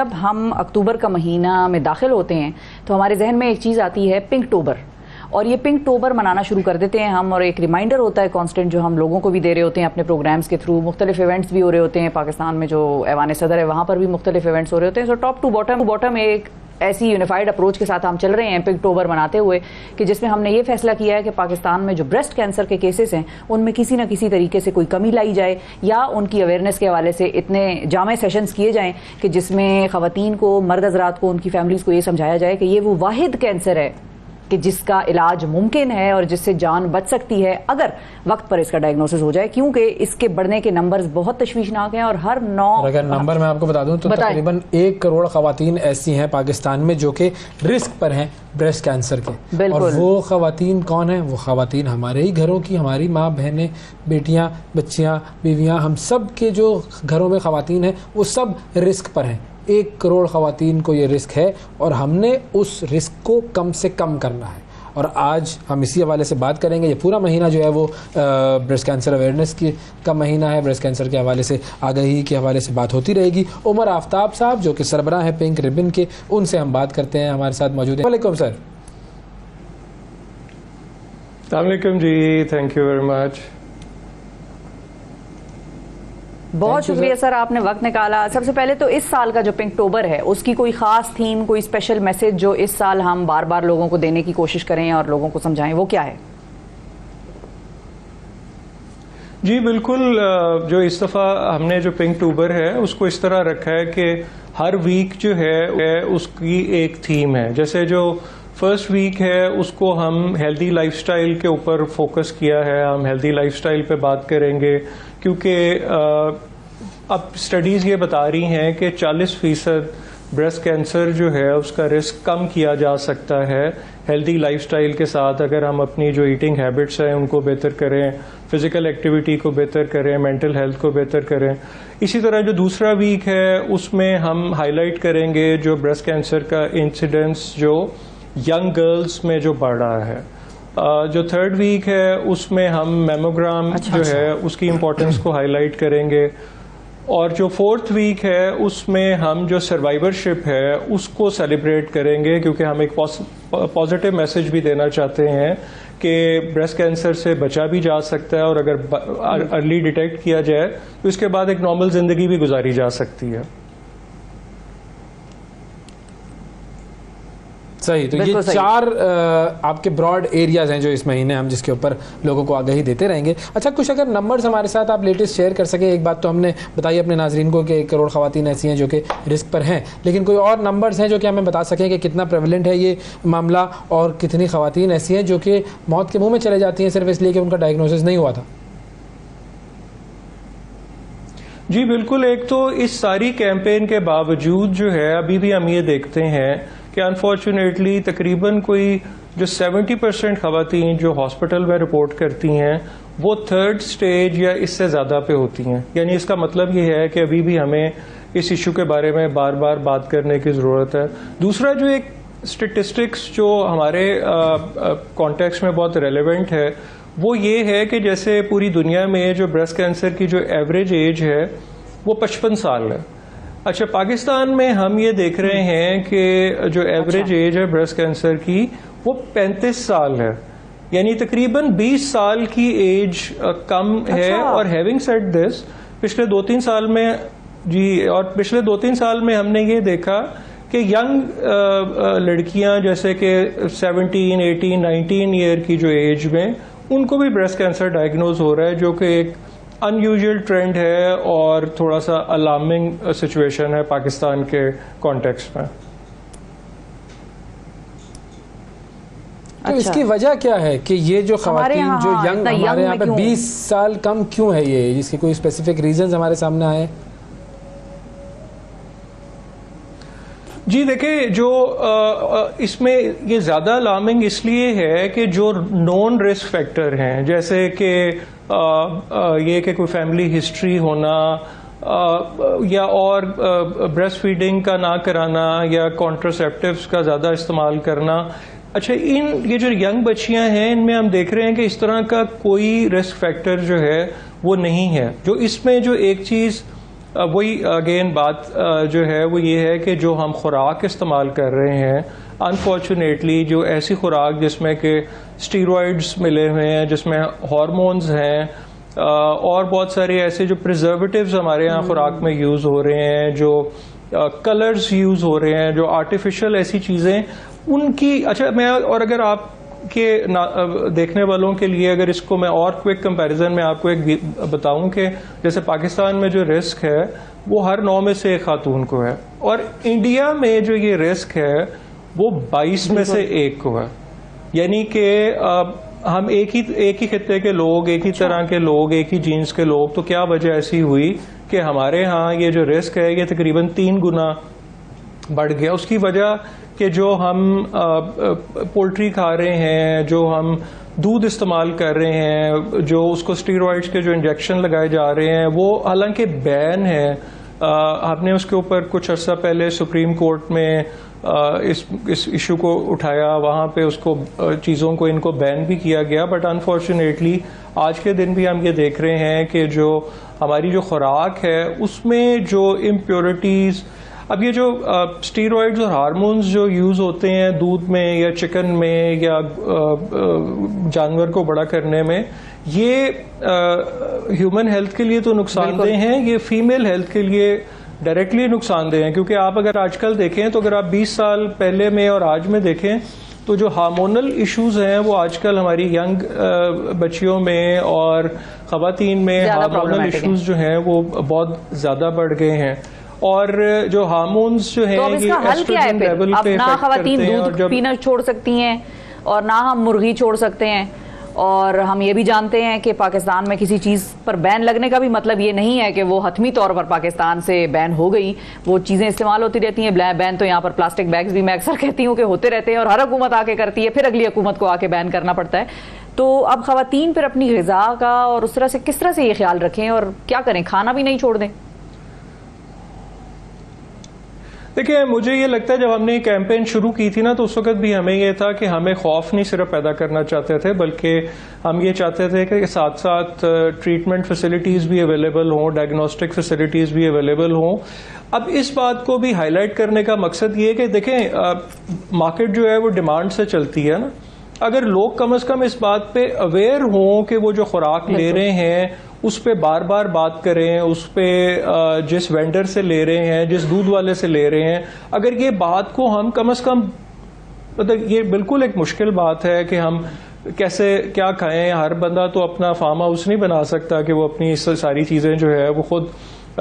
जब हम अक्टूबर का महीना में दाखिल होते हैं तो हमारे जहन में एक चीज़ आती है पिंक टोबर, और ये पिंक टोबर मनाना शुरू कर देते हैं हम, और एक रिमाइंडर होता है कांस्टेंट जो हम लोगों को भी दे रहे होते हैं अपने प्रोग्राम्स के थ्रू। मुख्तलिफ इवेंट्स भी हो रहे होते हैं पाकिस्तान में, जो ऐवान सदर है वहाँ पर भी मुख्तलिफ इवेंट्स हो रहे होते हैं। सो टॉप टू बॉटम एक ऐसी यूनिफाइड अप्रोच के साथ हम चल रहे हैं पिंक टोबर मनाते हुए, कि जिसमें हमने ये फैसला किया है कि पाकिस्तान में जो ब्रेस्ट कैंसर के केसेस हैं उनमें किसी न किसी तरीके से कोई कमी लाई जाए, या उनकी अवेयरनेस के हवाले से इतने जामे सेशंस किए जाएं कि जिसमें ख़वातीन को, मर्द हज़रात को, उनकी फैमिलीज़ को ये समझाया जाए कि ये वो वाहिद कैंसर है कि जिसका इलाज मुमकिन है और जिससे जान बच सकती है अगर वक्त पर इसका डायग्नोसिस हो जाए, क्योंकि इसके बढ़ने के नंबर्स बहुत तशवीशनाक हैं। और हर 9 अगर नंबर मैं आपको बता दूं तो तकरीबन 1 करोड़ खवातीन ऐसी हैं पाकिस्तान में जो कि रिस्क पर हैं ब्रेस्ट कैंसर के। और वो खवातीन कौन है? वो खवातीन हमारे ही घरों की, हमारी माँ, बहनें, बेटियां, बच्चियां, बीवियां, हम सब के जो घरों में खवातीन हैं वो सब रिस्क पर हैं। 1 करोड़ खवातीन को ये रिस्क है और हमने उस रिस्क को कम से कम करना है। और आज हम इसी हवाले से बात करेंगे। ये पूरा महीना जो है वो ब्रेस्ट कैंसर अवेयरनेस की का महीना है। ब्रेस्ट कैंसर के हवाले से, आगाही के हवाले से बात होती रहेगी। उमर आफ्ताब साहब जो कि सरबराह हैं पिंक रिबन के, उनसे हम बात करते हैं, हमारे साथ मौजूद हैं। वालेकुम सर। अस्सलामुअलैकुम जी, थैंक यू वेरी मच। बहुत शुक्रिया सर, आपने वक्त निकाला। सबसे पहले तो इस साल का जो पिंक टोबर है उसकी कोई खास थीम, कोई स्पेशल मैसेज जो इस साल हम बार बार लोगों को देने की कोशिश करें और लोगों को समझाएं, वो क्या है? जी बिल्कुल, जो इस दफ़ा हमने जो पिंक टोबर है उसको इस तरह रखा है कि हर वीक जो है उसकी एक थीम है। जैसे जो फर्स्ट वीक है उसको हम हेल्दी लाइफस्टाइल के ऊपर फोकस किया है। हम हेल्दी लाइफस्टाइल पे बात करेंगे क्योंकि अब स्टडीज़ ये बता रही हैं कि 40% ब्रेस्ट कैंसर जो है उसका रिस्क कम किया जा सकता है हेल्दी लाइफस्टाइल के साथ, अगर हम अपनी जो ईटिंग हैबिट्स हैं उनको बेहतर करें, फिजिकल एक्टिविटी को बेहतर करें, मेंटल हेल्थ को बेहतर करें। इसी तरह जो दूसरा वीक है उसमें हम हाईलाइट करेंगे जो ब्रेस्ट कैंसर का इंसिडेंस जो यंग गर्ल्स में जो बढ़ रहा है। जो थर्ड वीक है उसमें हम मेमोग्राम जो है उसकी इम्पोर्टेंस को हाईलाइट करेंगे। और जो फोर्थ वीक है उसमें हम जो सर्वाइवरशिप है उसको सेलिब्रेट करेंगे, क्योंकि हम एक पॉजिटिव मैसेज भी देना चाहते हैं कि ब्रेस्ट कैंसर से बचा भी जा सकता है और अगर अर्ली डिटेक्ट किया जाए तो इसके बाद एक नॉर्मल जिंदगी भी गुजारी जा सकती है। सही, तो ये 4 आपके ब्रॉड एरियाज हैं जो इस महीने हम जिसके ऊपर लोगों को आगाही देते रहेंगे। अच्छा, कुछ अगर नंबर्स हमारे साथ आप लेटेस्ट शेयर कर सके। एक बात तो हमने बताई अपने नाजरीन को कि 1 करोड़ खवातीन ऐसी हैं जो कि रिस्क पर हैं, लेकिन कोई और नंबर्स हैं जो कि हमें बता सकें कि कितना प्रेवलेंट है ये मामला और कितनी खवातीन ऐसी हैं जो कि मौत के मुँह में चले जाती हैं सिर्फ इसलिए कि उनका डायग्नोसिस नहीं हुआ था? जी बिल्कुल, एक तो इस सारी कैंपेन के बावजूद जो है अभी भी हम ये देखते हैं कि अनफॉर्चुनेटली तकरीबन कोई जो 70% खवातीन जो हॉस्पिटल में रिपोर्ट करती हैं वो 3rd स्टेज या इससे ज़्यादा पे होती हैं। यानी इसका मतलब ये है कि अभी भी हमें इस इशू के बारे में बार बार बात करने की ज़रूरत है। दूसरा जो एक स्टेटिस्टिक्स जो हमारे कॉन्टेक्स्ट में बहुत रेलेवेंट है वो ये है कि जैसे पूरी दुनिया में जो ब्रेस्ट कैंसर की जो एवरेज एज है वो 55 साल है। अच्छा, पाकिस्तान में हम ये देख रहे हैं कि जो एवरेज एज है ब्रेस्ट कैंसर की वो 35 साल है, यानी तकरीबन 20 साल की एज कम है। और हैविंग सेड दिस, पिछले 2-3 साल में पिछले 2-3 साल में हमने ये देखा कि यंग लड़कियां जैसे कि 17, 18, 19 ईयर की जो एज में उनको भी ब्रेस्ट कैंसर डायग्नोज हो रहा है, जो कि एक अनयूजुअल ट्रेंड है और थोड़ा सा अलार्मिंग सिचुएशन है पाकिस्तान के कॉन्टेक्स्ट में। तो इसकी वजह क्या है कि ये जो खवातीन जो यंग हमारे यहाँ पे 20 साल कम क्यों है ये? इसके कोई स्पेसिफिक रीजंस हमारे सामने आए? जी देखिए, जो इसमें ये ज़्यादा अलार्मिंग इसलिए है कि जो नॉन रिस्क फैक्टर हैं, जैसे कि ये कि कोई फैमिली हिस्ट्री होना या और ब्रेस्ट फीडिंग का ना कराना या कॉन्ट्रासेप्टिव्स का ज़्यादा इस्तेमाल करना। अच्छा, ये जो यंग बच्चियां हैं इनमें हम देख रहे हैं कि इस तरह का कोई रिस्क फैक्टर जो है वो नहीं है। जो इसमें जो एक चीज़ वही अगेन बात जो है वो ये है कि जो हम खुराक इस्तेमाल कर रहे हैं, अनफॉर्चुनेटली जो ऐसी खुराक जिसमें कि स्टीरॉइड्स मिले हुए हैं, जिसमें हार्मोन्स हैं और बहुत सारे ऐसे जो प्रिजर्वेटिव्स हमारे यहाँ खुराक में यूज़ हो रहे हैं, जो कलर्स यूज़ हो रहे हैं, जो आर्टिफिशियल ऐसी चीज़ें उनकी। अच्छा, मैं और अगर आप के देखने वालों के लिए अगर इसको मैं और क्विक कंपैरिजन में आपको एक बताऊं कि जैसे पाकिस्तान में जो रिस्क है वो हर 9 में से 1 खातून को है, और इंडिया में जो ये रिस्क है वो 22 में से 1 को है। यानी कि हम एक ही खित्ते के लोग, एक ही तरह के लोग, एक ही जीन्स के लोग, तो क्या वजह ऐसी हुई कि हमारे यहाँ ये जो रिस्क है ये तकरीबन 3 गुना बढ़ गया। उसकी वजह कि जो हम पोल्ट्री खा रहे हैं, जो हम दूध इस्तेमाल कर रहे हैं, जो उसको स्टीरॉइड्स के जो इंजेक्शन लगाए जा रहे हैं वो हालांकि बैन है। आपने उसके ऊपर कुछ अर्सा पहले सुप्रीम कोर्ट में इस इशू को उठाया, वहाँ पे उसको चीज़ों को इनको बैन भी किया गया, बट अनफॉर्चुनेटली आज के दिन भी हम ये देख रहे हैं कि जो हमारी जो खुराक है उसमें जो इम्प्योरिटीज़, अब ये जो स्टीरॉइड्स और हार्मोन्स जो यूज़ होते हैं दूध में या चिकन में या जानवर को बड़ा करने में, ये ह्यूमन हेल्थ के लिए तो नुकसानदेह हैं, ये फीमेल हेल्थ के लिए डायरेक्टली नुकसानदेह हैं। क्योंकि आप अगर आजकल देखें तो अगर आप 20 साल पहले में और आज में देखें तो जो हार्मोनल इश्यूज हैं वो आजकल हमारी यंग बच्चियों में और खवातीन में हार्मोनल इश्यूज जो हैं वो बहुत ज़्यादा बढ़ गए हैं। और जो हार्मोन्स जो हैं तो ये एस्ट्रोजन लेवल पे ना खवातीन दूध पीना छोड़ सकती हैं और ना हम मुर्गी छोड़ सकते हैं। और हम ये भी जानते हैं कि पाकिस्तान में किसी चीज़ पर बैन लगने का भी मतलब ये नहीं है कि वो हतमी तौर पर पाकिस्तान से बैन हो गई। वो चीज़ें इस्तेमाल होती रहती हैं। बैन तो यहाँ पर प्लास्टिक बैग्स भी मैं अक्सर कहती हूँ कि होते रहते हैं और हर हुकूमत आके करती है, फिर अगली हुकूमत को आके बैन करना पड़ता है। तो अब खवातीन फिर अपनी ग़िज़ा का और उस तरह से किस तरह से ये ख्याल रखें और क्या करें, खाना भी नहीं छोड़ दें? देखिए, मुझे ये लगता है जब हमने ये कैंपेन शुरू की थी ना तो उस वक्त भी हमें ये था कि हमें खौफ नहीं सिर्फ पैदा करना चाहते थे, बल्कि हम ये चाहते थे कि साथ साथ ट्रीटमेंट फैसिलिटीज़ भी अवेलेबल हों, डायग्नोस्टिक फैसिलिटीज़ भी अवेलेबल हों। अब इस बात को भी हाईलाइट करने का मकसद ये है कि देखें, मार्केट जो है वो डिमांड से चलती है ना। अगर लोग कम से कम इस बात पे अवेयर हों कि वो जो खुराक ले रहे हैं उस पे बार बार बात करें, उस पे जिस वेंडर से ले रहे हैं, जिस दूध वाले से ले रहे हैं, अगर ये बात को हम कम से कम, मतलब ये बिल्कुल एक मुश्किल बात है कि हम कैसे क्या खाएं। हर बंदा तो अपना फार्म हाउस नहीं बना सकता कि वो अपनी सारी चीजें जो है वो खुद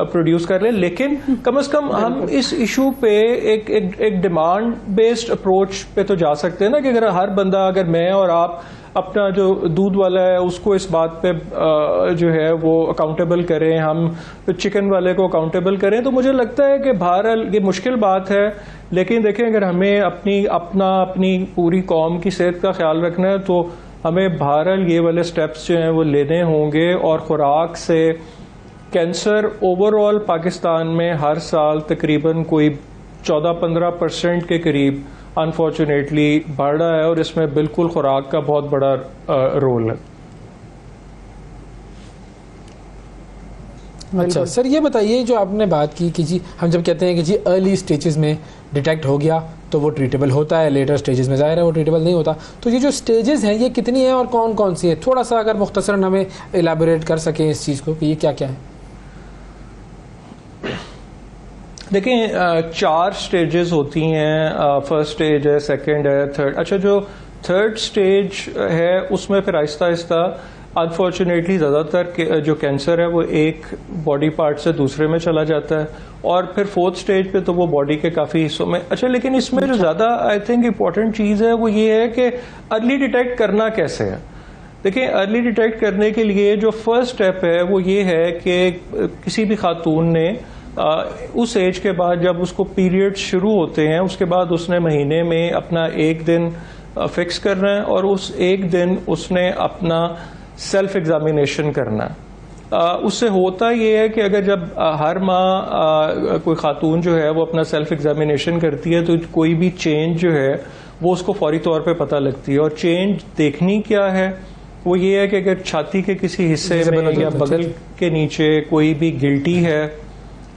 प्रोड्यूस कर ले, लेकिन कम से कम हम इस इशू पे एक डिमांड बेस्ड अप्रोच पे तो जा सकते हैं ना, कि अगर हर बंदा, अगर मैं और आप अपना जो दूध वाला है उसको इस बात पे जो है वो अकाउंटेबल करें, हम चिकन वाले को अकाउंटेबल करें, तो मुझे लगता है कि बहरहाल ये मुश्किल बात है। लेकिन देखें, अगर हमें अपनी पूरी कौम की सेहत का ख्याल रखना है तो हमें बहरहाल ये वाले स्टेप्स जो हैं वो लेने होंगे। और खुराक से कैंसर ओवरऑल पाकिस्तान में हर साल तकरीबन कोई 14-15% के करीब अनफॉर्चुनेटली बढ़ रहा है, और इसमें बिल्कुल खुराक का बहुत बड़ा रोल है। अच्छा सर, ये बताइए जो आपने बात की कि जी हम जब कहते हैं कि जी अर्ली स्टेजेस में डिटेक्ट हो गया तो वो ट्रीटेबल होता है, लेटर स्टेजेस में ज़ाहिर है वो ट्रीटेबल नहीं होता, तो ये जो स्टेजेस हैं ये कितनी हैं और कौन कौन सी है? थोड़ा सा अगर मुख्तसरन हमें एलाबोरेट कर सकें इस चीज़ को कि ये क्या क्या है। देखें, 4 स्टेजेस होती हैं। फर्स्ट स्टेज है, सेकंड है, थर्ड। अच्छा, जो थर्ड स्टेज है उसमें फिर आहिस्ता आहिस्ता अनफॉर्चुनेटली ज़्यादातर जो कैंसर है वो एक बॉडी पार्ट से दूसरे में चला जाता है, और फिर फोर्थ स्टेज पे तो वो बॉडी के काफ़ी हिस्सों में। अच्छा, लेकिन इसमें जो ज़्यादा आई थिंक इम्पॉर्टेंट चीज़ है वो ये है कि अर्ली डिटेक्ट करना कैसे है। देखिए, अर्ली डिटेक्ट करने के लिए जो फर्स्ट स्टेप है वो ये है कि किसी भी खातून ने उस एज के बाद जब उसको पीरियड शुरू होते हैं उसके बाद उसने महीने में अपना एक दिन फिक्स करना है, और उस एक दिन उसने अपना सेल्फ एग्जामिनेशन करना है। उससे होता ये है कि अगर जब हर माह कोई खातून जो है वो अपना सेल्फ एग्जामिनेशन करती है तो कोई भी चेंज जो है वो उसको फौरी तौर पे पता लगती है। और चेंज देखनी क्या है, वो ये है कि अगर छाती के किसी हिस्से में या बगल के नीचे कोई भी गिल्टी है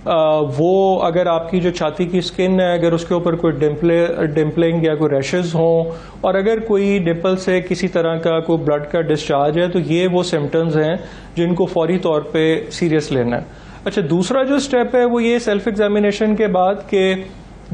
वो अगर आपकी जो छाती की स्किन है अगर उसके ऊपर कोई डिम्पलिंग या कोई रैशेस हों और अगर कोई डिम्पल से किसी तरह का कोई ब्लड का डिस्चार्ज है तो ये वो सिम्टम्स हैं जिनको फौरी तौर पे सीरियस लेना है। अच्छा, दूसरा जो स्टेप है वो ये सेल्फ एग्जामिनेशन के बाद के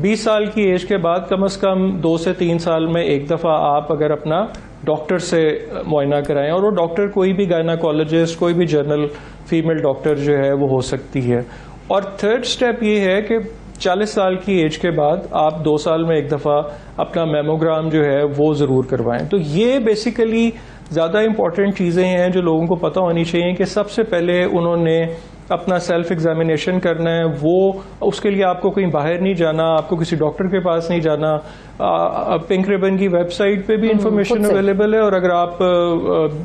20 साल की एज के बाद कम से कम 2 से 3 साल में एक दफ़ा आप अगर अपना डॉक्टर से मुआयना कराएं, और वो डॉक्टर कोई भी गायनाकोलॉजिस्ट, कोई भी जनरल फीमेल डॉक्टर जो है वो हो सकती है। और थर्ड स्टेप ये है कि 40 साल की एज के बाद आप 2 साल में एक दफ़ा अपना मेमोग्राम जो है वो ज़रूर करवाएं। तो ये बेसिकली ज़्यादा इंपॉर्टेंट चीज़ें हैं जो लोगों को पता होनी चाहिए कि सबसे पहले उन्होंने अपना सेल्फ एग्जामिनेशन करना है। वो उसके लिए आपको कहीं बाहर नहीं जाना, आपको किसी डॉक्टर के पास नहीं जाना। पिंक रिबन की वेबसाइट पे भी इंफॉर्मेशन अवेलेबल है, और अगर आप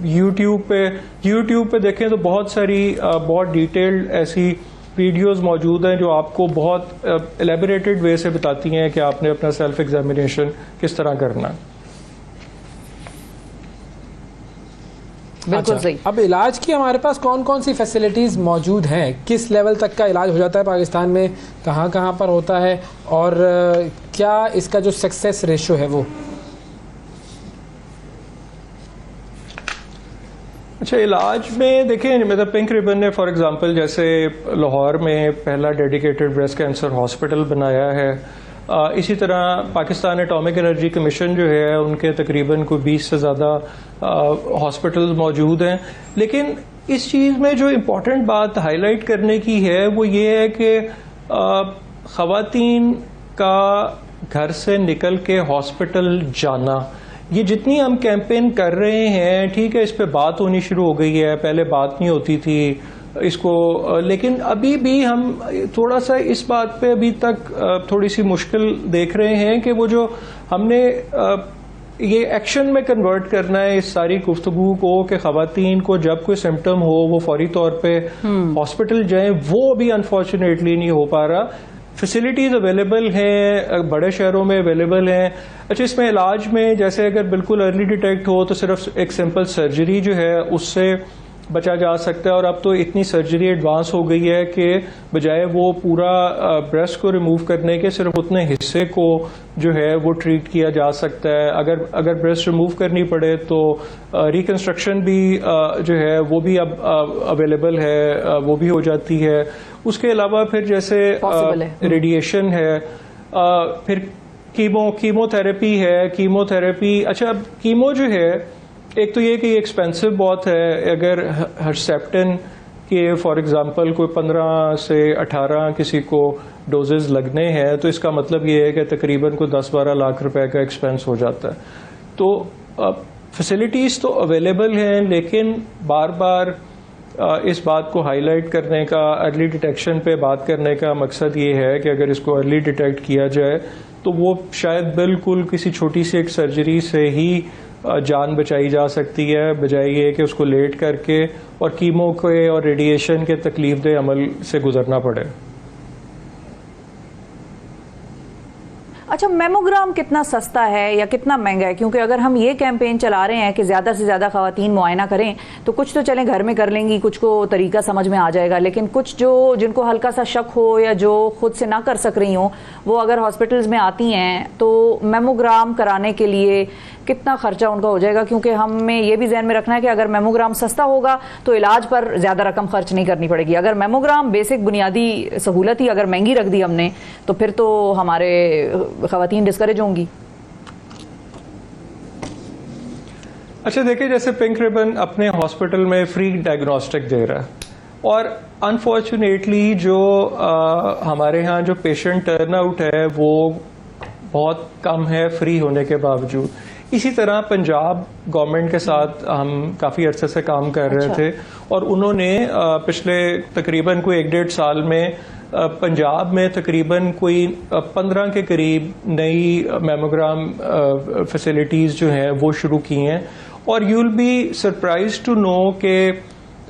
यूट्यूब पे देखें तो बहुत सारी बहुत डिटेल्ड ऐसी वीडियोस मौजूद हैं जो आपको बहुत एलेबोरेटेड वे से बताती हैं कि आपने अपना सेल्फ एग्जामिनेशन किस तरह करना है। बिल्कुल सही। अब इलाज की हमारे पास कौन कौन सी फैसिलिटीज मौजूद हैं, किस लेवल तक का इलाज हो जाता है पाकिस्तान में, कहाँ कहाँ पर होता है, और क्या इसका जो सक्सेस रेशो है वो? अच्छा, इलाज में देखें, मतलब पिंक रिबन ने फॉर एग्जांपल जैसे लाहौर में पहला डेडिकेटेड ब्रेस्ट कैंसर हॉस्पिटल बनाया है। इसी तरह पाकिस्तान एटॉमिक एनर्जी कमीशन जो है उनके तकरीबन कोई 20 से ज़्यादा हॉस्पिटल मौजूद हैं। लेकिन इस चीज़ में जो इम्पोर्टेंट बात हाईलाइट करने की है वो ये है कि ख़वातीन का घर से निकल के हॉस्पिटल जाना, ये जितनी हम कैंपेन कर रहे हैं, ठीक है, इस पे बात होनी शुरू हो गई है, पहले बात नहीं होती थी इसको, लेकिन अभी भी हम थोड़ा सा इस बात पे अभी तक थोड़ी सी मुश्किल देख रहे हैं कि वो जो हमने ये एक्शन में कन्वर्ट करना है इस सारी गुफ्तगू को कि ख़वातीन को जब कोई सिम्टम हो वो फौरी तौर पे हॉस्पिटल जाएं, वो अभी अनफॉर्चुनेटली नहीं हो पा रहा। फैसिलिटीज़ अवेलेबल हैं, बड़े शहरों में अवेलेबल हैं। अच्छा, इसमें इलाज में जैसे अगर बिल्कुल अर्ली डिटेक्ट हो तो सिर्फ एक सिंपल सर्जरी जो है उससे बचा जा सकता है। और अब तो इतनी सर्जरी एडवांस हो गई है कि बजाय वो पूरा ब्रेस्ट को रिमूव करने के सिर्फ उतने हिस्से को जो है वो ट्रीट किया जा सकता है। अगर ब्रेस्ट रिमूव करनी पड़े तो रिकंस्ट्रक्शन भी जो है वो भी अब अवेलेबल है, वो भी हो जाती है। उसके अलावा फिर जैसे रेडिएशन है, फिर कीमोथेरेपी है। कीमोथेरेपी, अच्छा, अब कीमो जो है एक तो ये कि एक्सपेंसिव बहुत है। अगर हर्सेप्टिन के फॉर एग्जांपल कोई 15 से 18 किसी को डोजेज लगने हैं तो इसका मतलब ये है कि तकरीबन को 10-12 लाख रुपए का एक्सपेंस हो जाता है। तो फैसिलिटीज़ तो अवेलेबल हैं, लेकिन बार बार इस बात को हाईलाइट करने का, अर्ली डिटेक्शन पे बात करने का मकसद ये है कि अगर इसको अर्ली डिटेक्ट किया जाए तो वो शायद बिल्कुल किसी छोटी सी एक सर्जरी से ही जान बचाई जा सकती है, बजाय ये कि उसको लेट करके और कीमो के और रेडिएशन के तकलीफदेह अमल से गुजरना पड़े। अच्छा, मेमोग्राम कितना सस्ता है या कितना महंगा है? क्योंकि अगर हम ये कैंपेन चला रहे हैं कि ज़्यादा से ज़्यादा ख़वातीन मुआयना करें तो कुछ तो चलें घर में कर लेंगी, कुछ को तरीका समझ में आ जाएगा, लेकिन कुछ जिनको हल्का सा शक हो या जो खुद से ना कर सक रही हो वो अगर हॉस्पिटल्स में आती हैं तो मेमोग्राम कराने के लिए कितना खर्चा उनका हो जाएगा? क्योंकि हमें ये भी जहन में रखना है कि अगर मेमोग्राम सस्ता होगा तो इलाज पर ज़्यादा रकम खर्च नहीं करनी पड़ेगी। अगर मेमोग्राम बेसिक बुनियादी सहूलत ही अगर महंगी रख दी हमने तो फिर तो हमारे ख़वातीन डिस्करेज होंगी। अच्छा, देखिए, जैसे पिंक रिबन अपने हॉस्पिटल में फ्री डायग्नोस्टिक दे रहा है, और अनफॉर्चुनेटली जो हमारे यहाँ जो पेशेंट टर्नआउट है वो बहुत कम है फ्री होने के बावजूद। इसी तरह पंजाब गवर्नमेंट के साथ हम काफ़ी अरसे से काम कर रहे थे, और उन्होंने पिछले तकरीबन कोई 1-1.5 साल में पंजाब में तकरीबन कोई 15 के करीब नई मेमोग्राम फैसिलिटीज़ जो हैं वो शुरू की हैं। और you will be surprise to know कि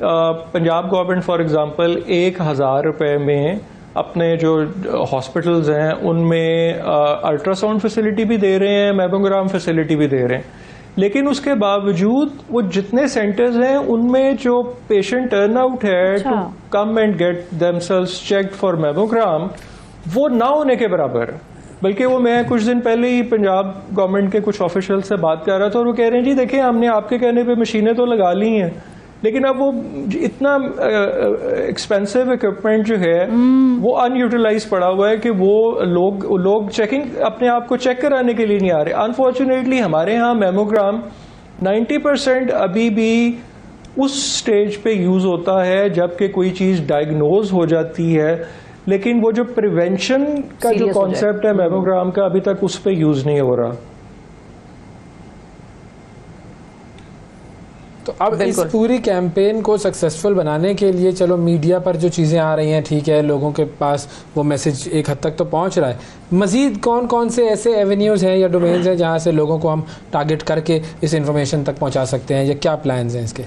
पंजाब गवर्नमेंट फॉर एग्जांपल 1000 रुपये में अपने जो हॉस्पिटल्स हैं उनमें अल्ट्रासाउंड फैसिलिटी भी दे रहे हैं, मेमोग्राम फैसिलिटी भी दे रहे हैं। लेकिन उसके बावजूद वो जितने सेंटर्स हैं उनमें जो पेशेंट टर्नआउट है to come and get themselves checked for mammogram वो ना होने के बराबर है। बल्कि वो मैं कुछ दिन पहले ही पंजाब गवर्नमेंट के कुछ ऑफिशियल से बात कर रहा था और वो कह रहे हैं जी देखिए हमने आपके कहने पे मशीनें तो लगा ली हैं लेकिन अब वो इतना एक्सपेंसिव इक्विपमेंट जो है वो अनयूटिलाइज पड़ा हुआ है कि वो लोग चेकिंग अपने आप को चेक कराने के लिए नहीं आ रहे। अनफॉर्चुनेटली हमारे यहाँ मेमोग्राम 90% अभी भी उस स्टेज पे यूज होता है जबकि कोई चीज डायग्नोज हो जाती है, लेकिन वो जो प्रिवेंशन का जो कॉन्सेप्ट है मेमोग्राम का अभी तक उस पर यूज नहीं हो रहा। तो अब इस पूरी कैंपेन को सक्सेसफुल बनाने के लिए चलो मीडिया पर जो चीज़ें आ रही हैं ठीक है, लोगों के पास वो मैसेज एक हद तक तो पहुंच रहा है, मजीद कौन कौन से ऐसे एवेन्यूज़ हैं या डोमेन्स हैं जहां से लोगों को हम टारगेट करके इस इंफॉर्मेशन तक पहुंचा सकते हैं या क्या प्लान्स हैं इसके?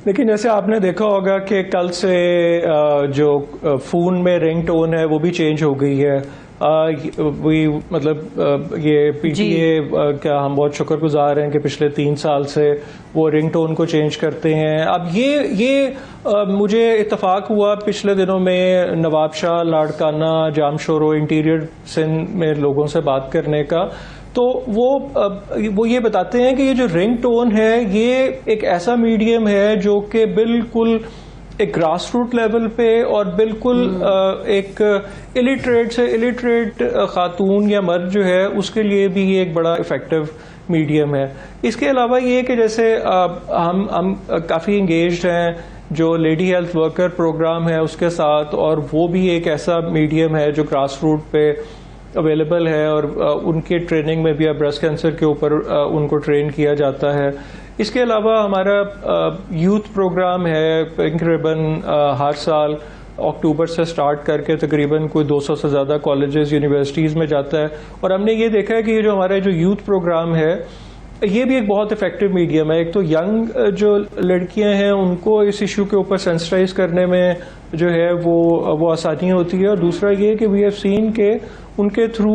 लेकिन जैसे आपने देखा होगा कि कल से जो फोन में रिंगटोन है वो भी चेंज हो गई है। मतलब ये पीटीए का हम बहुत शुक्रगुजार हैं कि पिछले 3 साल से वो रिंगटोन को चेंज करते हैं। अब ये मुझे इत्तेफाक हुआ पिछले दिनों में नवाब शाह, लाड़काना, जामशोरो, इंटीरियर सिंध में लोगों से बात करने का, तो वो ये बताते हैं कि ये जो रिंगटोन है ये एक ऐसा मीडियम है जो कि बिल्कुल एक ग्रास रूट लेवल पे और बिल्कुल एक इलिटरेट से इलिटरेट खातून या मर्द जो है उसके लिए भी ये एक बड़ा इफेक्टिव मीडियम है। इसके अलावा ये कि जैसे हम काफ़ी इंगेज्ड हैं जो लेडी हेल्थ वर्कर प्रोग्राम है उसके साथ, और वो भी एक ऐसा मीडियम है जो ग्रास रूट पे अवेलेबल है और उनके ट्रेनिंग में भी अब ब्रेस्ट कैंसर के ऊपर उनको ट्रेन किया जाता है। इसके अलावा हमारा यूथ प्रोग्राम है पिंक रिबन, हर साल अक्टूबर से स्टार्ट करके तकरीबन कोई 200 से ज़्यादा कॉलेजेस यूनिवर्सिटीज़ में जाता है। और हमने ये देखा है कि ये जो हमारा जो यूथ प्रोग्राम है ये भी एक बहुत इफेक्टिव मीडियम है। एक तो यंग जो लड़कियां हैं उनको इस इशू के ऊपर सेंसिटाइज करने में जो है वो आसानी होती है, और दूसरा ये कि वी हैव सीन के उनके थ्रू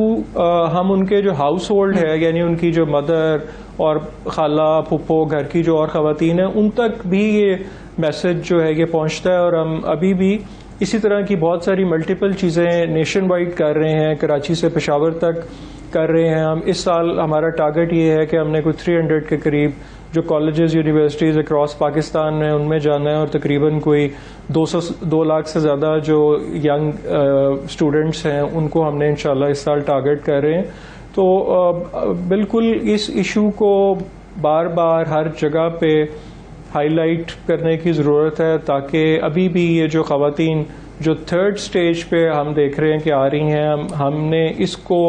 हम उनके जो हाउस होल्ड है यानी उनकी जो मदर और खाला फुप्पो घर की जो और ख़वातीन हैं उन तक भी ये मैसेज जो है ये पहुंचता है। और हम अभी भी इसी तरह की बहुत सारी मल्टीपल चीज़ें नेशन वाइड कर रहे हैं, कराची से पेशावर तक कर रहे हैं। हम इस साल हमारा टारगेट ये है कि हमने कोई 300 के करीब जो कॉलेजेस यूनिवर्सिटीज़ अक्रॉस पाकिस्तान में उनमें जाना है, और तकरीबन कोई 2 लाख से ज़्यादा जो यंग स्टूडेंट्स हैं उनको हमने इंशाल्लाह इस साल टारगेट कर रहे हैं। तो बिल्कुल इस इशू को बार बार हर जगह पे हाईलाइट करने की ज़रूरत है ताकि अभी भी ये जो ख़वातीन जो 3rd स्टेज पे हम देख रहे हैं कि आ रही हैं, हमने इसको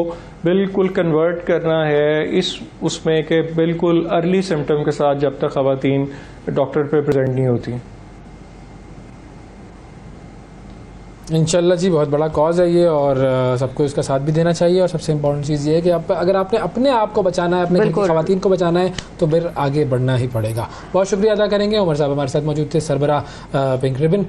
बिल्कुल कन्वर्ट करना है उसमें कि बिल्कुल अर्ली सिम्टम के साथ जब तक ख़वातीन डॉक्टर पे प्रेजेंट नहीं होती। इंशाल्लाह जी बहुत बड़ा कॉज है ये और सबको इसका साथ भी देना चाहिए। और सबसे इम्पोर्टेंट चीज़ ये है कि अगर आपने अपने आप को बचाना है, अपने ख़वातीन को बचाना है तो फिर आगे बढ़ना ही पड़ेगा। बहुत शुक्रिया अदा करेंगे। उमर साहब हमारे साथ मौजूद थे, सरबराह पिंक रिबन।